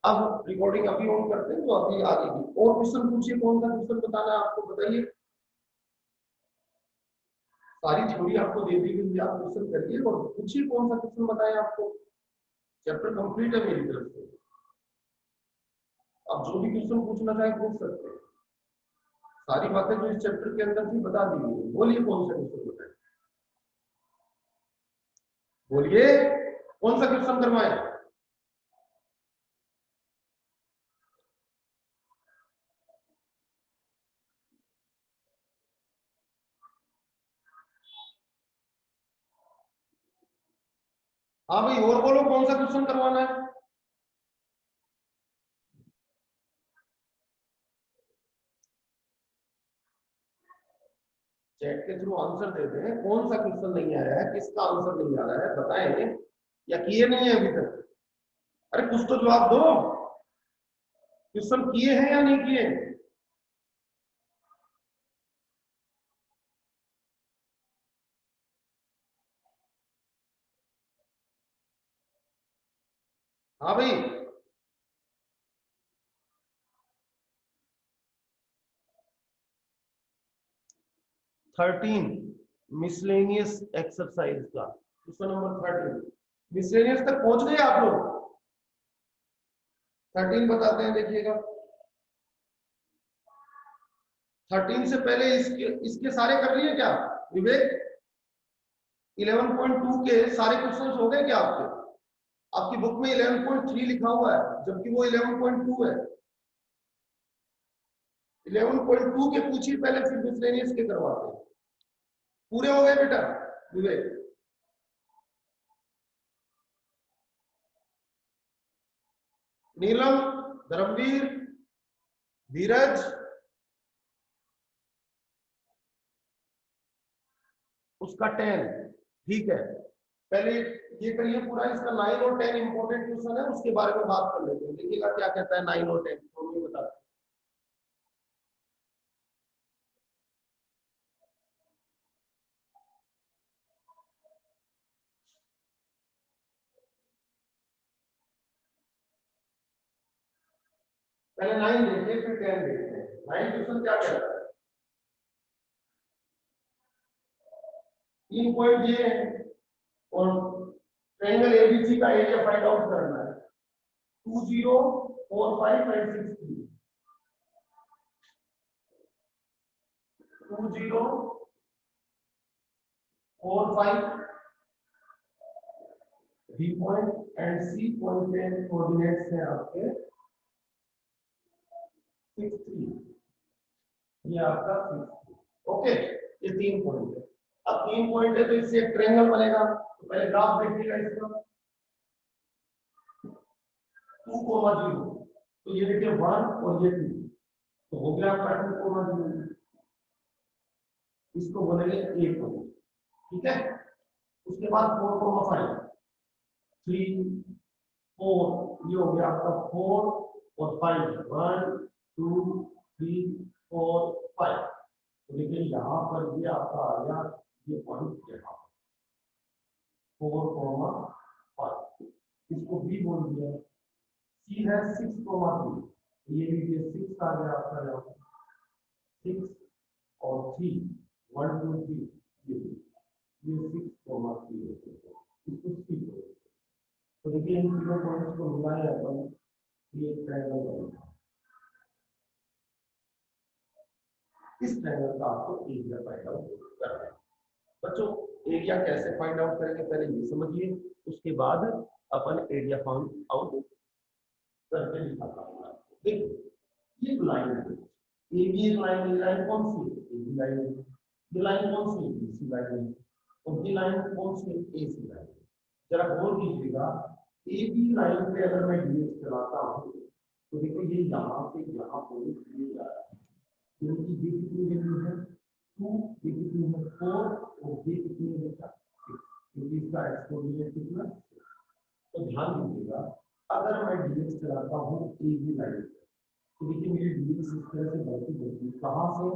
अब रिकॉर्डिंग अभी ऑन करते हैं तो अभी आ जाएगी। और क्वेश्चन पूछिए, कौन सा क्वेश्चन बताना है आपको, बताइए। सारी थ्योरी आपको दे दी गई, आप क्वेश्चन करिए और पूछिए कौन सा क्वेश्चन बताएं आपको। चैप्टर कंप्लीट है मेरी तरफ से, आप जो भी क्वेश्चन पूछना चाहें पूछ सकते हैं। सारी बातें जो इस चैप्टर के अंदर थी बता दी गई। बोलिए कौन सा क्वेश्चन बताएं, बोलिए कौन सा क्वेश्चन करवाएं। हाँ भाई और बोलो कौन सा क्वेश्चन करवाना है। चैट के थ्रू आंसर दे दें, कौन सा क्वेश्चन नहीं आ रहा है, किसका आंसर नहीं आ रहा है बताएं, या किए नहीं है अभी तक। अरे कुछ तो जवाब दो, क्वेश्चन किए हैं या नहीं किए। हाँ भाई 13 मिसलेनियस एक्सरसाइज का क्वेश्चन नंबर 13। मिसलेनियस तक पहुंच गए आप लोग। 13 बताते हैं, देखिएगा। 13 से पहले इसके इसके सारे कर लिए क्या विवेक। 11.2 के सारे क्वेश्चन हो गए क्या आपके। आपकी बुक में 11.3 लिखा हुआ है जबकि वो 11.2 है। 11.2 के पूछिए पहले, फिर मिसलेनियस के करवाते हैं। पूरे हो गए बेटा विवेक। नीलम, धर्मवीर, धीरज, उसका 10। ठीक है, पहले ये करिए पूरा, इसका 9 और 10 इंपॉर्टेंट क्वेश्चन है, उसके बारे में बात कर लेते हैं। देखिएगा क्या कहता है 9 और 10, तो मैं बता। पहले 9 देखिए फिर 10 देखते हैं। 9 क्वेश्चन क्या कहता है। 3 पॉइंट ये है और ट्रायंगल एबीसी का एरिया फाइंड आउट करना है। 2 0 4 5 and 6 3। 2 0 4 5 B point and C point के कोऑर्डिनेट्स हैं आपके 6 3। ये आपका 6 3। ओके, ये 3 पॉइंट है। अब 3 पॉइंट है तो इससे एक ट्रायंगल बनेगा। तो पहले ग्राफ देखिएगा इसका। 2 0, तो ये देखिए 1 और ये 2, तो हो गया आपका 2 0। इसको बोलेंगे ए पॉइंट। ठीक है, उसके बाद 4 5 3 4, ये हो गया आपका 4 और 5, 1 2 3 4 5। तो देखिए यहाँ पर ये आपका आ गया, ये पॉइंट यहाँ 4 5, इसको बी बोल दिया। सी है 6 3, ये लीजिए 6 आ गया आपका यहाँ 6 और 3 1 2 3, ये 6 3 इसको सी बोल। तो देखिए इन तीनों पॉइंट्स को मिलाएं अपन, ये ट्रायंगल बनेगा। इस ट्रायंगल का आपको एरिया फाइंड आउट करना है। बच्चों एरिया कैसे फाइंड आउट करेंगे पहले ये समझिए, उसके बाद अपन एरिया फाइंड आउट करके दिखाता हूँ आपको। देखो ये लाइन है, ए बी लाइन, ये लाइन कौन सी है, ए बी लाइन है। ये लाइन कौन सी है, बी सी लाइन है। और ये लाइन कौन सी है, ए सी लाइन है। जरा गौर कीजिएगा, ए बी लाइन पे अगर मैं डीएक्स चलाता हूँ तो देखो ये यहाँ से यहाँ पॉइंट ये जा रहा है, यानी कि ये कितनी वैल्यू है 2, ये कितनी है 4 और ये कितनी है बेटा 6, क्योंकि इसका एक्स कोऑर्डिनेट कितना 6। तो ध्यान दीजिएगा, अगर मैं डीएक्स चलाता हूँ ए बी लाइन पे, तो देखिए मेरी डीएक्स इस तरह से बढ़ती बढ़ती कहाँ से,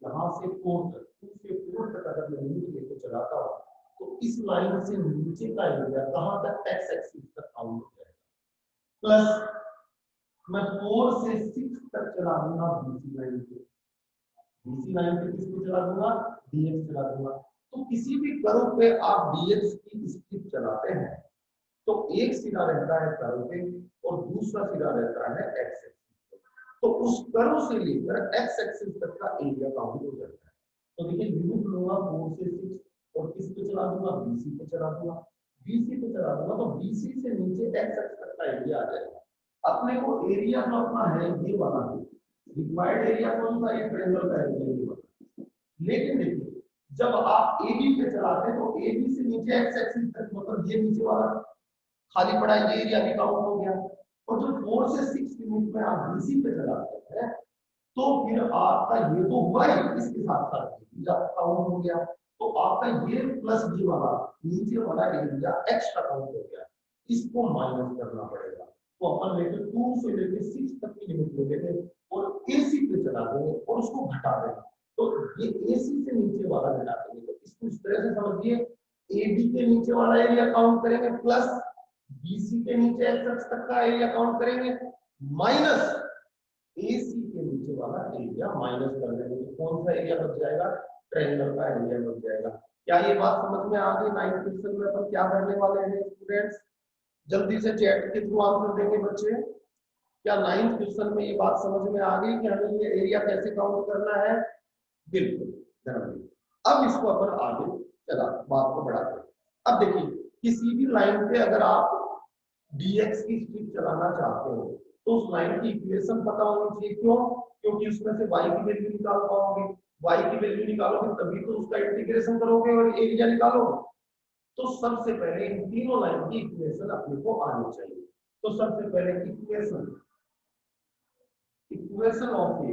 यहाँ से 4 तक, 2 से 4 तक अगर मैं लिमिट लेके चलाता हूँ तो इस लाइन से नीचे का एरिया कहाँ तक, एक्स एक्सिस तक काउंट हो जाएगा। प्लस मैं 4 से 6 तक चला दूंगा बीसी लाइन पे, बीसी लाइन पे किसको चला दूंगा, डीएक्स चला दूंगा। तो किसी भी कर्व पे आप डीएक्स की स्ट्रिप चलाते हैं तो एक सिरा रहता है कर्व पे और दूसरा सिरा रहता है एक्स एक्सिस। तो उस कर्व से लेकर एक्स एक्सिस तक का एरिया काउंट हो जाता है। तो देखिए लिमिट लूंगा 4 से 6 और किस पे चला दूंगा, बीसी पे चला दूंगा, बीसी पे चला दूंगा तो बीसी से नीचे एक्स एक्सिस तक का एरिया आ जाएगा। अपने को एरिया जो अपना है ये वाला है, रिक्वायर्ड एरिया कौन सा, ये ट्रायंगल का एरिया ये वाला। लेकिन देखिए जब आप ए बी पे चलाते हैं तो ए बी से नीचे एक्स एक्सिस तक मतलब ये नीचे वाला खाली पड़ा है, ये एरिया भी काउंट हो गया। और जो 4 से 6 लिमिट में आप बीसी पे चलाते हैं तो फिर आपका ये तो हुआ ही, इसके साथ साथ जब काउंट हो गया तो आपका ये प्लस जी वाला नीचे वाला एरिया एक्स्ट्रा काउंट हो गया, इसको माइनस करना पड़ेगा। तो अपन लेके 2 से लेके 6 तक की लिमिट ले लेंगे और एसी पे चला देंगे और उसको घटा देंगे। तो ये एसी से नीचे वाला घटा देंगे, तो इसको इस तरह से समझिए, एबी के नीचे वाला एरिया काउंट करेंगे प्लस बीसी के नीचे एक्स तक का एरिया काउंट करेंगे माइनस एसी के नीचे वाला एरिया माइनस कर देंगे। तो कौन सा एरिया बच जाएगा, ट्रायंगल का एरिया बच जाएगा। क्या ये बात समझ में आ गई? 9th क्वेश्चन में अपन क्या करने वाले हैं स्टूडेंट्स, जल्दी से चैट के थ्रू आंसर देंगे बच्चे। क्या 9th क्वेश्चन में ये बात समझ में आ गई कि हमें ये एरिया कैसे काउंट करना है? बिल्कुल ध्यान दीजिए। अब इसको अपन आगे चला बात को बढ़ाते हैं। अब देखिए किसी भी लाइन पे अगर आप डीएक्स की स्ट्रिप चलाना चाहते हो तो उस लाइन की इक्वेशन पता होनी चाहिए। क्यों? क्योंकि उसमें से y की वैल्यू निकाल पाओगे, y की वैल्यू निकालोगे तभी तो उसका इंटीग्रेशन करोगे और एरिया निकालोगे। तो सबसे पहले इन तीनों लाइन की इक्वेशन अपने को आनी चाहिए। तो सबसे पहले equation equation of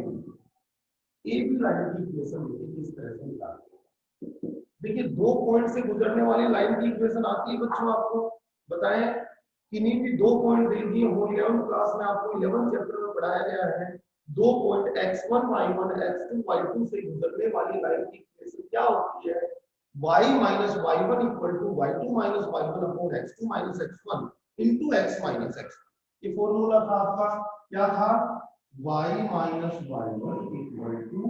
A B line की इक्वेशन देखिए किस तरह से निकालते हैं। देखिए दो पॉइंट से गुजरने वाली लाइन की इक्वेशन आती है बच्चों, आपको बताएं किन्हीं भी दो पॉइंट दे दिए हो 11 क्लास में, आपको 11 चैप्टर में पढ़ाया गया है। दो point x1 y1 x2 y2 से गुजरने वाली लाइन की इक्वेशन क्या होती है, y minus y1 equal to y2 minus y1 upon x2 minus x1 into x minus x। ये फॉर्मूला था आपका, क्या था, y minus y1 equal to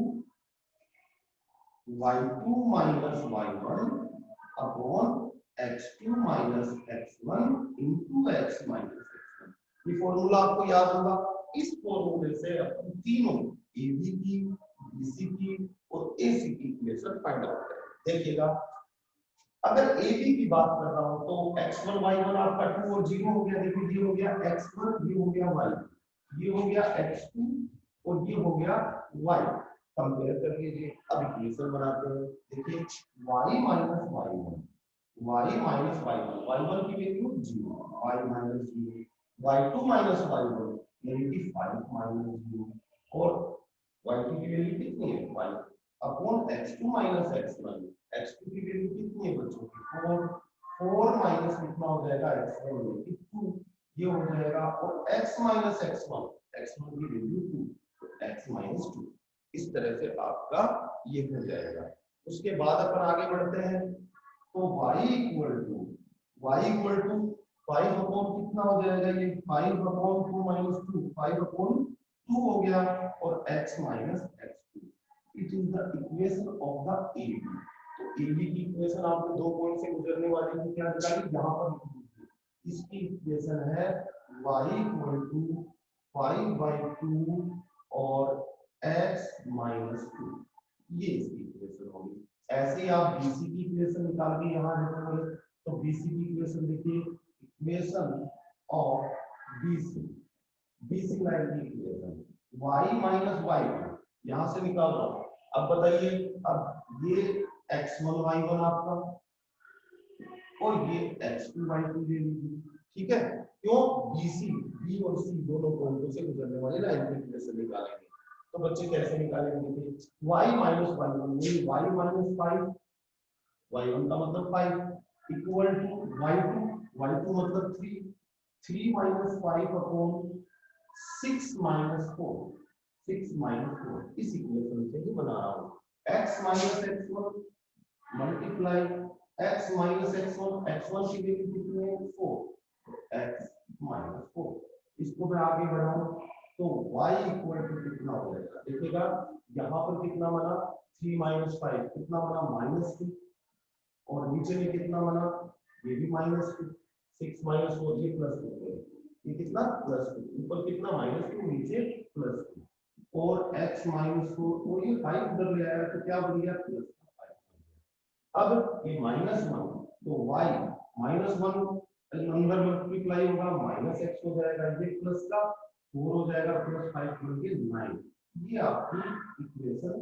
y2 minus y1 upon x2 minus x1 into x minus x1। ये formula आपको याद होगा। इस फॉर्मूले से अपन तीनों AB की, BC की और AC की इक्वेशन फाइंड आउट करेंगे। देखिएगा अगर AB की बात कर रहा हूं तो x1 y1 आपका 2 और 0 हो गया। देखिए ये हो गया x1, ये हो गया y, ये हो गया x2 और ये हो गया y। कंपेयर कर लीजिए, अब इक्वेशन बनाते हैं। देखिए y minus y1, y minus y1, y1 की value 0, y minus 0, y2 minus y1 negative 5 minus 0 और y2 की वैल्यू कितनी है 5 upon x2 minus x1, x2 की वैल्यू कितनी है बच्चों की 4, 4 माइनस कितना हो जाएगा x1 नेगेटिव 2, ये हो जाएगा और x माइनस x1, x1 की वैल्यू 2, x माइनस 2। इस तरह से आपका ये हो जाएगा। उसके बाद अपन आगे बढ़ते हैं तो y इक्वल टू 5 अपॉन कितना हो जाएगा, ये 5 अपॉन 2 माइनस 2, 5 अपॉन 2 हो गया और x minus x2। It is the equation of the AB। तो AB की इक्वेशन आपने दो पॉइंट से गुजरने वाली की क्या निकाली, यहाँ पर इसकी इक्वेशन है y इक्वल टू 5/2 और x माइनस 2, ये इसकी इक्वेशन होगी। ऐसे ही आप BC की इक्वेशन निकाल के यहाँ रखोगे तो BC की इक्वेशन देखिए, इक्वेशन ऑफ BC लाइन की इक्वेशन y माइनस y1 यहाँ से निकाल रहा हूँ। अब बताइए, अब ये x1 y1 आपका और ये x2 y2 ले लीजिए, ठीक है। क्यों, BC B और C दोनों पॉइंटों से गुजरने वाली लाइन की इक्वेशन निकालेंगे। तो बच्चे कैसे निकालेंगे, देखिए y माइनस y1 ये y माइनस 5, y1 का मतलब 5 इक्वल टू y2 मतलब 3, 3 माइनस 5 अपॉन 6 माइनस 4, 6 माइनस 4। इस इक्वेशन से ही बना रहा हूँ x minus x1 multiply x minus x1, x1 की वैल्यू कितनी है 4, x माइनस 4। इसको मैं आगे बढ़ाऊं तो y इक्वल टू कितना हो जाएगा, देखिएगा यहाँ पर कितना बना 3 माइनस 5 कितना बना -2, और नीचे में कितना बना ये भी -2, 6 माइनस 4 ये +2, ये कितना +2, ऊपर कितना -2 नीचे +2, और x -4 और ये 5 उधर ले आया तो क्या बन गया +5। अब ये -1 तो y -1 अंदर मल्टीप्लाई होगा -x हो जाएगा, ये प्लस का 4 हो जाएगा, +5 बन के 9। ये आपकी इक्वेशन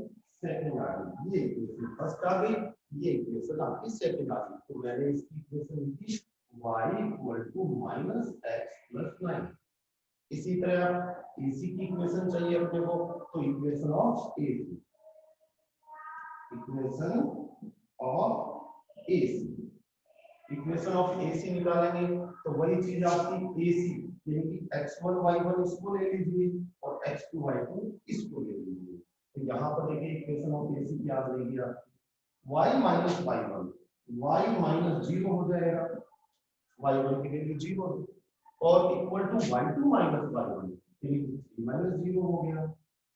सेकंड आ गई, ये इक्वेशन फर्स्ट आ गई, ये इक्वेशन आपकी सेकंड आ गई। तो मैंने इसकी इक्वेशन लिखी y -x + 9। इसी तरह AC की इक्वेशन चाहिए अपने को, तो equation of AC, equation of AC, equation of AC निकालेंगे तो वही चीज आपकी AC यानी कि x1 y1 इसको ले लीजिए और x2 y2 इसको ले लीजिए। तो यहाँ पर देखिए इक्वेशन ऑफ AC क्या आ जाएगी आपकी y -y1 y -0 हो जाएगा, y1 की वैल्यू 0 है, और इक्वल टू y2 -y1 यानी कि 3 -0 हो गया,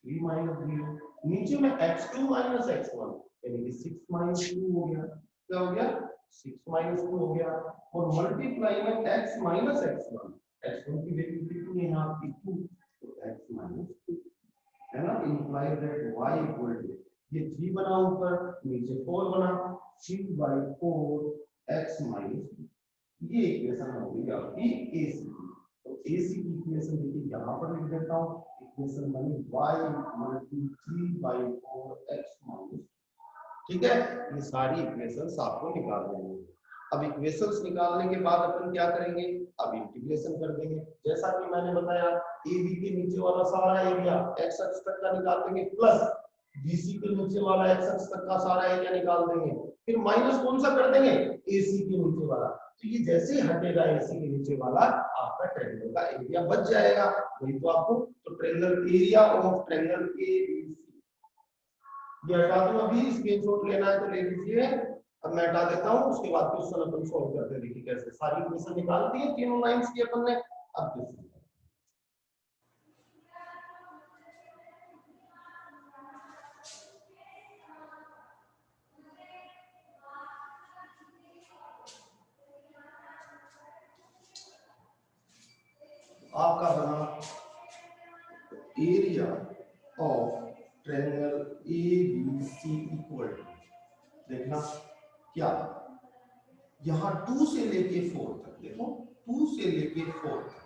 3 -0 नीचे में x2 -x1 यानी कि 6 -2 हो गया, क्या हो गया 6 -2 हो गया, और मल्टीप्लाई में x -x1 x1 की वैल्यू कितनी है यहाँ की 2 तो x -2 है ना, imply that y equal to ये 3 बना ऊपर नीचे 4 बना 3/4 x -2, ये इक्वेशन हो गई आपकी AC की। तो AC की इक्वेशन देखिए यहाँ पर लिख देता हूँ, इक्वेशन बनी y = 3/4 x -2। ठीक है, ये सारी इक्वेशंस आपको निकालनी है। अब इक्वेशंस निकालने के बाद अपन क्या करेंगे, अब इंटीग्रेशन कर देंगे। जैसा कि मैंने बताया AB के नीचे वाला सारा एरिया x अक्ष तक का निकाल देंगे, प्लस BC के नीचे वाला x अक्ष तक का सारा एरिया निकाल देंगे, फिर माइनस कौन सा कर देंगे AC के नीचे वाला। तो ये जैसे ही हटेगा AC के नीचे वाला आपका ट्रायंगल का एरिया बच जाएगा। वही तो आपको, तो triangle area of triangle ABC ये हटा दूं, अभी स्क्रीनशॉट लेना है तो ले लीजिए। अब मैं हटा देता हूं, उसके बाद क्वेश्चन अपन सॉल्व करते हैं। देखिए कैसे सारी इक्वेशन निकाल दी है तीनों लाइंस की अपन ने। अब क्वेश्चन आपका बना area of triangle ABC equal to, देखना क्या यहाँ 2 से लेके 4 तक, देखो 2 से लेके 4 तक,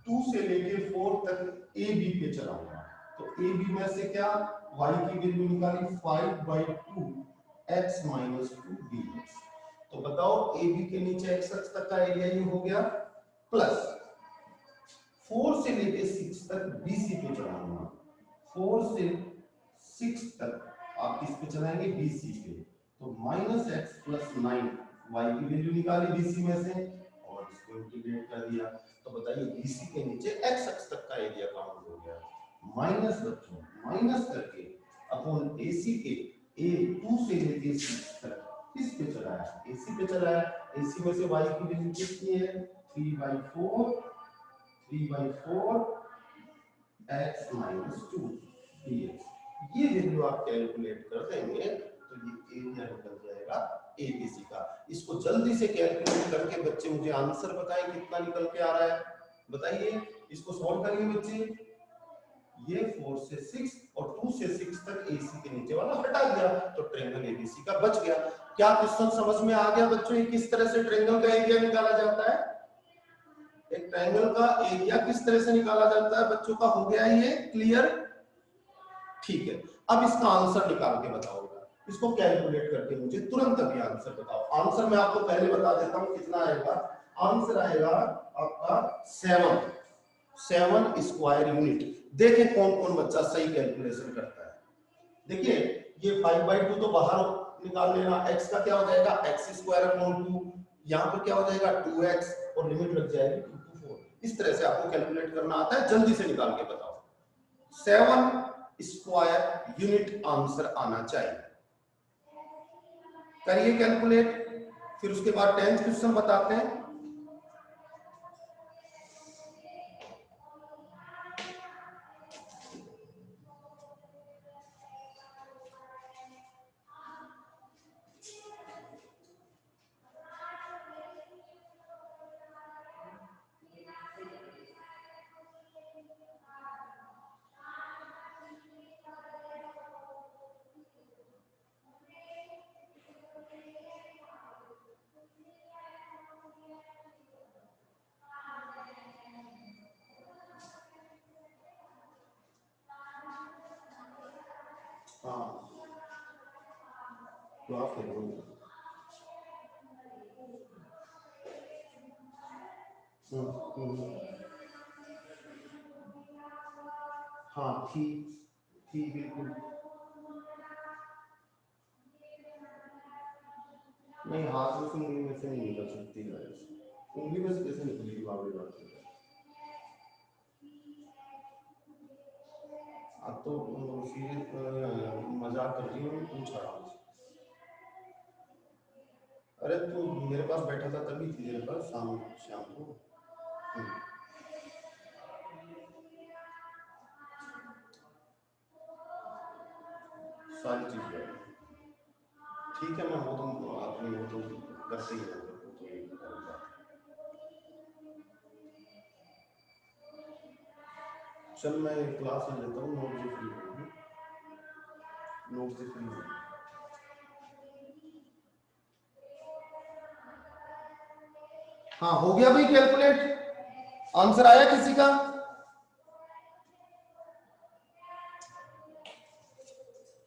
2 से लेके 4 तक AB पे चलाऊंगा। तो AB में से क्या y की वैल्यू निकाली 5/2 x -2 dx। तो बताओ AB के नीचे x अक्ष तक का एरिया ये हो गया, प्लस 4 से लेके 6 तक BC पे चलाऊंगा, 4 से 6 तक आप किस पे चलाएंगे BC पे। तो -x + 9 y की वैल्यू निकाली BC में से और इसको इंटीग्रेट कर दिया। तो बताइए BC के नीचे x अक्ष तक का एरिया काउंट हो गया, माइनस बच्चों माइनस करके अपॉन AC के A2 से लेके 6 तक किस पे चलाया AC पे चलाया। AC में से y की वैल्यू कितनी है 3/4 x -2 dx। ये वैल्यू आप कैलकुलेट कर देंगे तो ये एरिया निकल जाएगा ABC का। इसको जल्दी से कैलकुलेट करके बच्चे मुझे आंसर बताएं कितना निकल के आ रहा है, बताइए। इसको सॉल्व करिए बच्चे। ये 4 से 6 और 2 से 6 तक AC के नीचे वाला हटा दिया तो ट्रायंगल ABC का बच गया। क्या क्वेश्चन समझ में आ गया बच्चों, ये किस तरह से ट्रायंगल का एरिया निकाला जाता है, एक ट्रायंगल का एरिया किस तरह से निकाला जाता है बच्चों का हो गया ये क्लियर। ठीक है, अब इसका आंसर निकाल के बताओगे, इसको कैलकुलेट करके मुझे तुरंत अभी आंसर बताओ। आंसर मैं आपको पहले बता देता हूं कितना आएगा। आंसर आएगा आपका 7 स्क्वायर यूनिट। देखें कौन कौन बच्चा सही कैलकुलेशन करता है। देखिए ये 5/2 तो बाहर निकाल लेना, x का क्या हो जाएगा x²/2, यहाँ पर क्या हो जाएगा 2x और लिमिट लग जाएगी 2 to 4। इस तरह से आपको कैलकुलेट करना आता है, जल्दी से निकाल के बताओ। 7 स्क्वायर यूनिट आंसर आना चाहिए, करिए कैलकुलेट। फिर उसके बाद 10th क्वेश्चन बताते हैं। ग्राफ है वो। हाँ थी बिल्कुल। नहीं, हाथ में से उंगली में से नहीं निकल सकती गाइस। उंगली में से कैसे निकलेगी बाबरी बात है। अब तो सीरियस मजाक कर रही हूँ, पूछ रहा हूँ। अरे तू मेरे पास बैठा था तभी थी मेरे पास शाम को। सारी चीज है ठीक है। मैं वो तो अपनी वो तो करते ही होंगे, वो तो एक अलग बात है। चल मैं क्लास ले लेता हूँ, नोट से फ्री हूँ, नोट से फ्री हूँ। हाँ हो गया भाई कैलकुलेट, आंसर आया किसी का?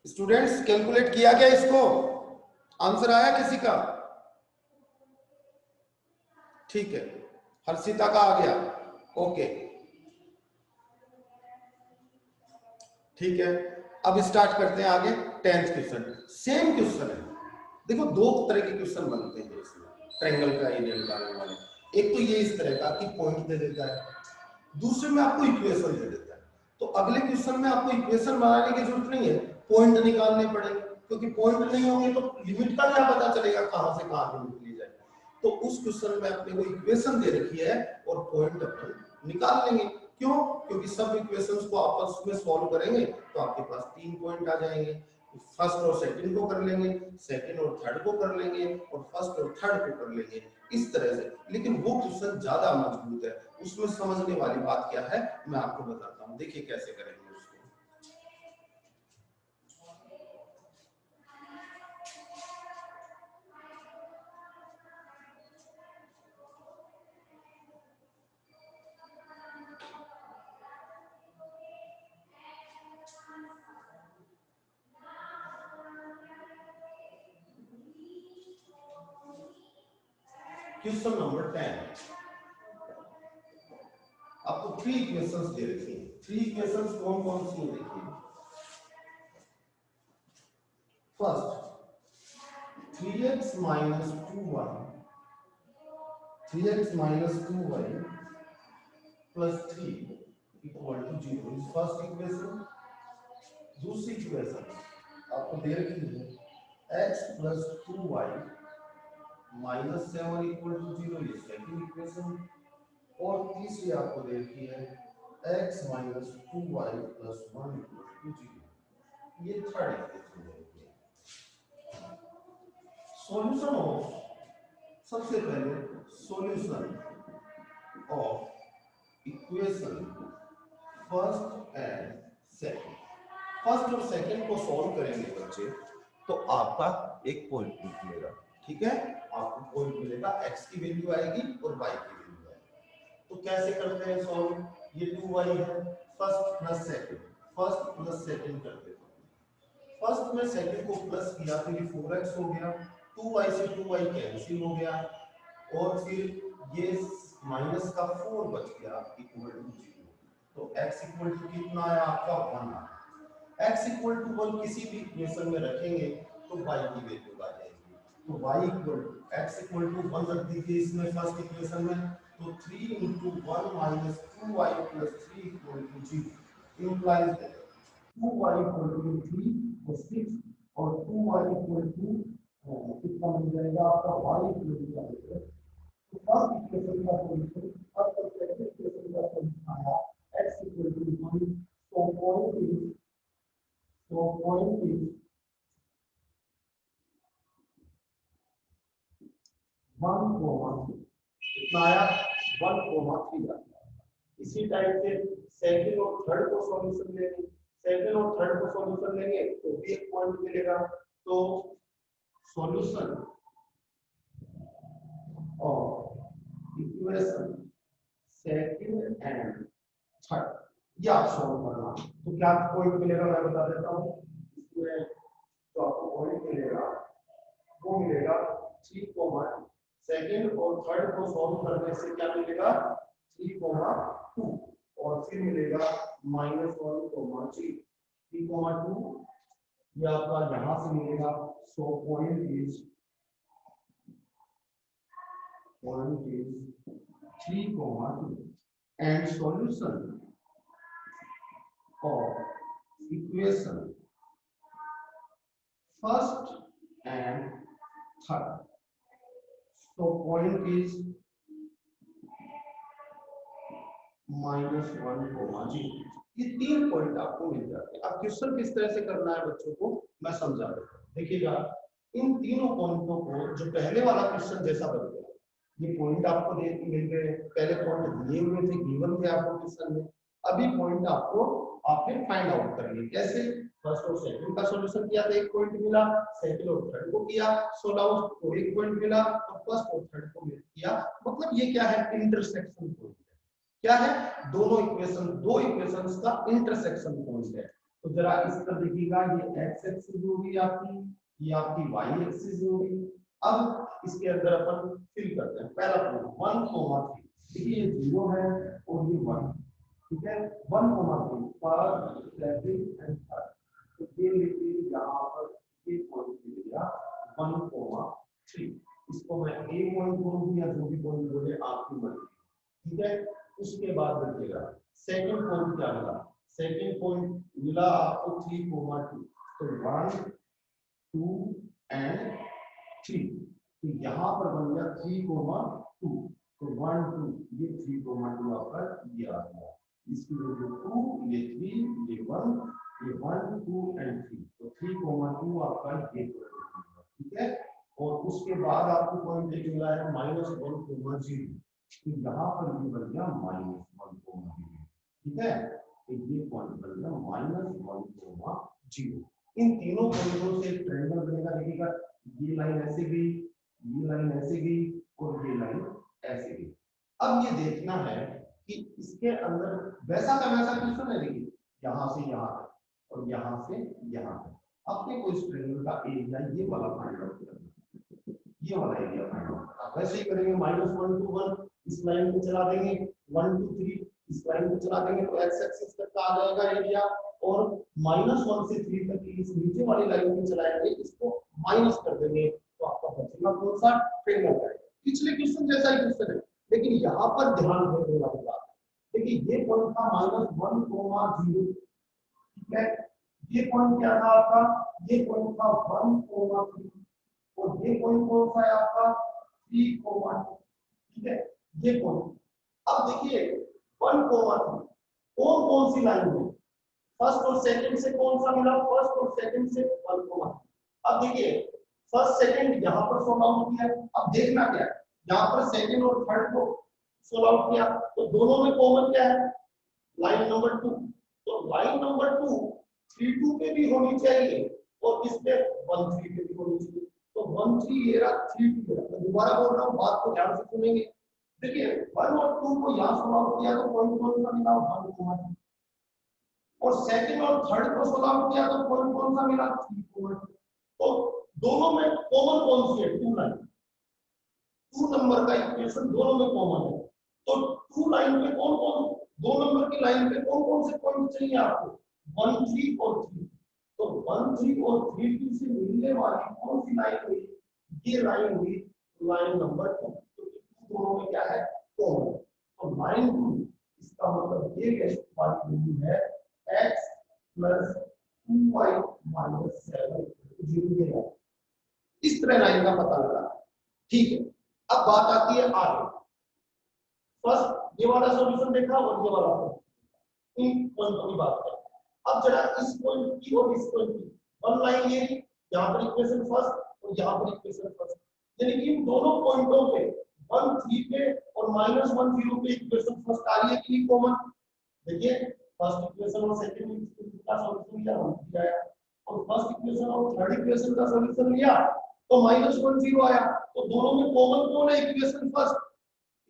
स्टूडेंट्स कैलकुलेट किया क्या इसको? आंसर आया किसी का? ठीक है, हर्षिता का आ गया। ओके ठीक है, अब स्टार्ट करते हैं आगे। 10th क्वेश्चन, सेम क्वेश्चन है। देखो दो तरह के क्वेश्चन बनते हैं इसमें ट्रायंगल का एरिया निकालने वाले। एक तो ये इस तरह का कि पॉइंट दे देता है, दूसरे में आपको इक्वेशन दे देता है। तो अगले क्वेश्चन में आपको इक्वेशन बनाने की जरूरत नहीं है, पॉइंट निकालने पड़ेंगे, क्योंकि पॉइंट नहीं होंगे तो लिमिट का क्या पता चलेगा कहां से कहां लिमिट ली जाए। तो उस क्वेश्चन में अपने को इक्वेशन दे रखी है और पॉइंट अपन निकाल लेंगे। क्यों? क्योंकि सब इक्वेशंस को आपस में सॉल्व करेंगे तो आपके पास 3 पॉइंट आ जाएंगे। फर्स्ट और सेकंड को कर लेंगे, सेकंड और थर्ड को कर लेंगे, और फर्स्ट और थर्ड को कर लेंगे, इस तरह से। लेकिन वो क्वेश्चन ज्यादा मजबूत है, उसमें समझने वाली बात क्या है मैं आपको बताता हूँ। देखिए कैसे करेंगे उसको। क्वेश्चन नंबर 10, आपको 3 इक्वेशंस दे रखी हैं। 3 इक्वेशंस कौन कौन सी हैं देखिए। First 3x minus 2y, 3x minus 2y plus 3 equal to 0 is first equation. दूसरी इक्वेशन आपको दे रखी है x plus 2y minus 7 equal to 0 ये सेकंड इक्वेशन। और तीसरी आपको दे रखी है x minus 2y plus 1 equal to 0 ये थर्ड इक्वेशन है। सॉल्यूशन ऑफ, सबसे पहले solution of equation first and second. First और सेकंड को सॉल्व करेंगे बच्चे तो आपका एक पॉइंट निकलेगा। ठीक है, आपको पॉइंट मिलेगा, x की वैल्यू आएगी और y की वैल्यू आएगी। तो कैसे करते हैं सॉल्व? ये 2y है, first plus second, first plus second कर देते हैं। फर्स्ट में सेकंड को प्लस किया तो ये 4x हो गया, 2y से 2y कैंसिल हो गया, और फिर ये माइनस का 4 बच गया इक्वल टू 0। तो x इक्वल टू कितना आया आपका 1। x इक्वल टू 1 किसी भी इक्वेशन में रखेंगे तो y की वैल्यू आ जाएगी। तो y equal to x equal to 1 रख दीजिए इसमें फर्स्ट इक्वेशन में, तो 3 into 1 minus 2y plus 3 equal to 0 implies that 2y equal to 3 और 6 और 2y equal to कितना मिल जाएगा आपका y equal to क्या? तो फर्स्ट इक्वेशन का सॉल्यूशन, फर्स्ट और सेकंड इक्वेशन का सॉल्यूशन आया x equal to 1। so point is 1, कितना आया 1,3। इसी टाइप से सेकंड और थर्ड को सॉल्यूशन लेंगे, सेकंड और थर्ड को सॉल्यूशन लेंगे तो भी एक पॉइंट मिलेगा। तो solution of equation second and third या सॉल्व करना तो क्या पॉइंट मिलेगा मैं बता देता हूं। इसमें तो आपको पॉइंट मिलेगा वो मिलेगा 3, सेकंड और थर्ड को सॉल्व करने से क्या मिलेगा 3, 2 और फिर मिलेगा -1, 3, 2 ये आपका यहां से मिलेगा। So point is 3, 2 and solution of equation first and third. So point is -1, 0। ये 3 पॉइंट आपको मिल जाते हैं। अब क्वेश्चन किस तरह से करना है बच्चों को मैं समझा देता हूँ। देखिएगा इन तीनों पॉइंटों को जो पहले वाला क्वेश्चन जैसा बन गया, ये पॉइंट आपको मिल गए, पहले पॉइंट दिए हुए थे, गिवन थे आपको क्वेश्चन में। अभी पॉइंट आपने फाइंड आउट कर लिए। कैसे? फर्स्ट और सेकंड का सॉल्यूशन किया तो 1 पॉइंट मिला, सेकंड और थर्ड को किया सोल्व आउट तो 1 पॉइंट मिला, और फर्स्ट और थर्ड को किया। मतलब ये क्या है? इंटरसेक्शन पॉइंट है। क्या है? दोनों इक्वेशन, दो इक्वेशंस का इंटरसेक्शन पॉइंट है। तो जरा इस पर देखिएगा, ये एक्स एक्सिस होगी आपकी, ये आपकी वाई एक्सिस होगी। अब इसके अंदर अपन फिल करते हैं। पहला पॉइंट 1, 3। देखिए ये 0 है और ये 1, ठीक है। 1, 3 फर्स्ट सेकंड एंड थर्ड। तो ये लिखिए यहाँ पर ये पॉइंट मिलेगा 1, 3। इसको मैं ए पॉइंट बोलूँ या जो भी पॉइंट बोले आपकी मर्जी, ठीक है। उसके बाद देखिएगा सेकंड पॉइंट क्या मिला। सेकंड पॉइंट मिला आपको 3, 2। तो 1, 2 एंड 3। तो यहाँ पर बन गया 3, 2। तो 1, 2 ये 3, 2 आपका ये आ गया। इसकी वैल्यू 2, ये 3, ये 1, ये 1, 2 एंड 3। तो 3, 2 आपका ये, ठीक है। और उसके बाद आपको पॉइंट एक मिला है -1, 0। तो यहाँ पर ये बन गया -1, 0, ठीक है। तो ये पॉइंट बन गया -1, 0। इन तीनों पॉइंटों से ट्रायंगल बनेगा। देखिएगा ये लाइन ऐसे गई, ये लाइन ऐसे गई और ये लाइन ऐसे गई। अब ये देखना है कि इसके अंदर वैसा का वैसा क्वेश्चन है। देखिए यहाँ से यहाँ तक और यहाँ से यहाँ तक अपने को इस ट्रायंगल का एरिया ये वाला फाइंड आउट करना है, ये वाला एरिया फाइंड आउट करना है। वैसे ही करेंगे -1, 2, 1 इस लाइन को चला देंगे, 1, 2, 3 इस लाइन को चला देंगे तो एक्स एक्सिस तक का आ जाएगा एरिया। और -1 से 3 तक इस नीचे वाली लाइन को चलाएंगे, इसको माइनस कर देंगे तो आपका बचेगा कौन सा? ट्रायंगल का। पिछले क्वेश्चन जैसा ही क्वेश्चन है, लेकिन यहाँ पर ध्यान देने वाली बात है। देखिए ये पॉइंट था -1, 0, ठीक है। ये पॉइंट क्या था आपका? ये पॉइंट था 1, 3 और ये पॉइंट कौन सा है आपका? 3, 2, ठीक है। ये पॉइंट अब देखिए 1, 3 कौन कौन सी लाइन है? फर्स्ट और सेकंड से कौन सा मिला? फर्स्ट और सेकंड से 1, 3। अब देखिए फर्स्ट सेकंड यहाँ पर सोल्व आउट किया। अब देखना क्या है, यहाँ पर सेकंड और थर्ड को सोल्व आउट किया तो दोनों में कॉमन क्या है? Line number 2। तो लाइन नंबर 2 3, 2 पे भी होनी चाहिए और इस पे 1, 3 पे भी होनी चाहिए। तो 1, 3 ये रहा, 3, 2 ये रहा। मैं दोबारा बोल रहा हूँ, बात को ध्यान से सुनेंगे। देखिए 1 और 2 को यहाँ सोल्व आउट किया तो पॉइंट कौन सा मिला? 1, 3। और सेकंड और थर्ड को सोल्व आउट किया तो पॉइंट कौन सा मिला? 3, 4। तो दोनों में कॉमन कौन सी है? 2 लाइन। 2 नंबर का इक्वेशन दोनों में कॉमन है। तो 2 लाइन पे कौन कौन, 2 नंबर की लाइन पे कौन कौन से पॉइंट चाहिए आपको? 1, 3 और 3। तो 1, 3 और 3, 2 से मिलने वाली कौन सी लाइन हुई? ये लाइन हुई लाइन नंबर 2। क्योंकि 2 दोनों में क्या है? कॉमन। तो लाइन 2 इसका मतलब ये वाली वैल्यू है x + 2y - 7 0। इस तरह लाइन का पता लगा, ठीक है। अब बात आती है आगे। फर्स्ट ये वाला सॉल्यूशन देखा और ये वाला इन पॉइंटों की बात करें। अब जरा इस पॉइंट की और इस पॉइंट की वन लाइन ये यहाँ पर इक्वेशन फर्स्ट और यहाँ पर इक्वेशन फर्स्ट, यानी कि इन दोनों पॉइंटों पे 1, 3 पे और -1, 0 पे इक्वेशन फर्स्ट आ रही है कि नहीं कॉमन? देखिए फर्स्ट इक्वेशन और सेकंड इक्वेशन का सॉल्यूशन लिया आया और फर्स्ट इक्वेशन और थर्ड इक्वेशन का सॉल्यूशन लिया तो -1, 0 आया। तो दोनों में कॉमन कौन है? Equation first.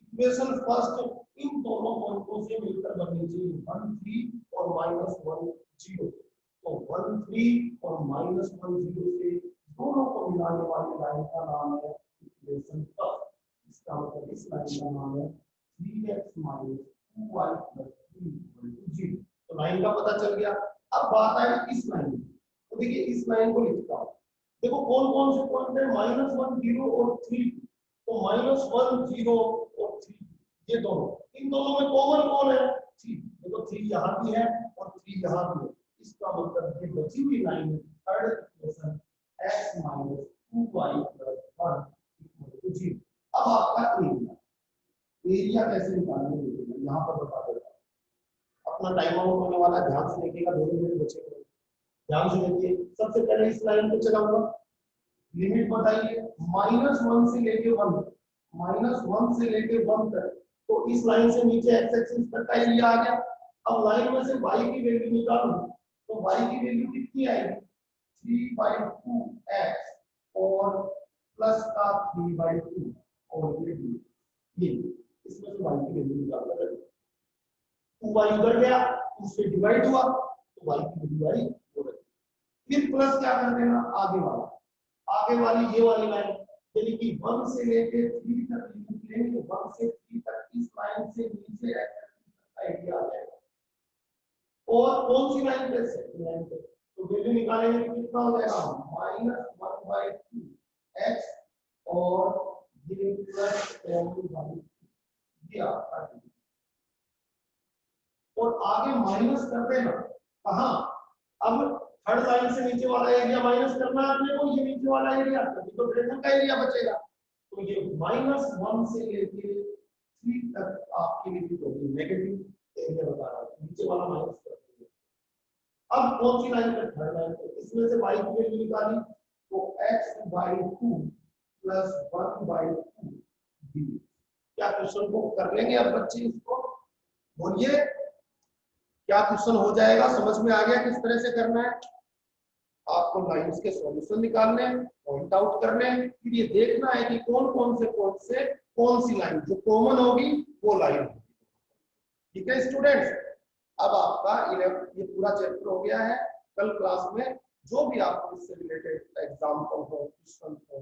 Equation first in दोनों पॉइंटों से मिलकर बननी चाहिए 1, 3 और -1, 0। तो 1, 3 और -1, 0 से दोनों को मिलाने वाली लाइन का नाम है इक्वेशन फर्स्ट। इसका मतलब इस लाइन का नाम है 3x minus 2y plus 3 equal to 0। तो लाइन का पता चल गया। अब बात आई इस लाइन की, तो देखिए इस लाइन को लिखता हूं। देखो कौन कौन से पॉइंट है, -1 0 और 3। तो -1 0 और 3 ये दोनों, इन दोनों में कॉमन कौन है, 3। देखो 3 यहाँ भी है और 3 यहाँ भी है। इसका मतलब ये बची हुई लाइन है third equation x minus 2y plus 1 equal to 0। अब आपका एरिया कैसे निकालने के यहाँ पर बता देता हूँ। अपना टाइम आउट होने वाला, ध्यान से देखिएगा, 2 मिनट बचेगा। ध्यान से देखिए, सबसे पहले इस लाइन पे चलाऊंगा, लिमिट बताइए -1 से लेके 1, -1 से लेके 1 तक। तो इस लाइन से नीचे x एक्सिस तक का एरिया आ गया। अब लाइन में से y की वैल्यू निकालूं तो y की वैल्यू कितनी आएगी, 3/2x और प्लस का 3/2 और ये इसमें से y की वैल्यू निकालना है। 2y उधर गया, उससे डिवाइड हुआ तो y की वैल्यू आई हो रही। फिर प्लस क्या कर देना, आगे वाला, आगे वाली ये वाली लाइन, यानी कि 1 से लेके 3 तक लिमिट लेंगे, 1 से 3 तक इस लाइन से नीचे आइडिया आ जाएगा। और कौन सी लाइन पे, सेकंड लाइन पे। तो वैल्यू निकालेंगे तो कितना हो जाएगा, -1/2 x और ये प्लस 7/2 ये आपका। और आगे माइनस कर देना, कहां, अब थर्ड लाइन से नीचे वाला एरिया माइनस करना है अपने को, ये नीचे वाला एरिया, तभी तो ब्रेकन का एरिया बचेगा। तो ये -1 से लेके 3 तक आपकी लिमिट होगी, नेगेटिव एरिया बता रहा हूं, नीचे वाला माइनस कर देंगे। अब कौन सी लाइन पे, थर्ड लाइन पे, इसमें से y की वैल्यू निकाली तो x/2 प्लस 1/2 d। क्या क्वेश्चन को कर लेंगे अब बच्चे, इसको बोलिए क्या क्वेश्चन हो जाएगा, समझ में आ गया किस तरह से करना है। आपको लाइंस के सॉल्यूशन निकालने, पॉइंट आउट करने, फिर ये देखना है कि कौन कौन से पॉइंट से कौन सी लाइन जो कॉमन होगी वो लाइन होगी। ठीक है स्टूडेंट्स, अब आपका ये पूरा चैप्टर हो गया है। कल क्लास में जो भी आपको इससे रिलेटेड एग्जाम्पल हो, क्वेश्चन हो,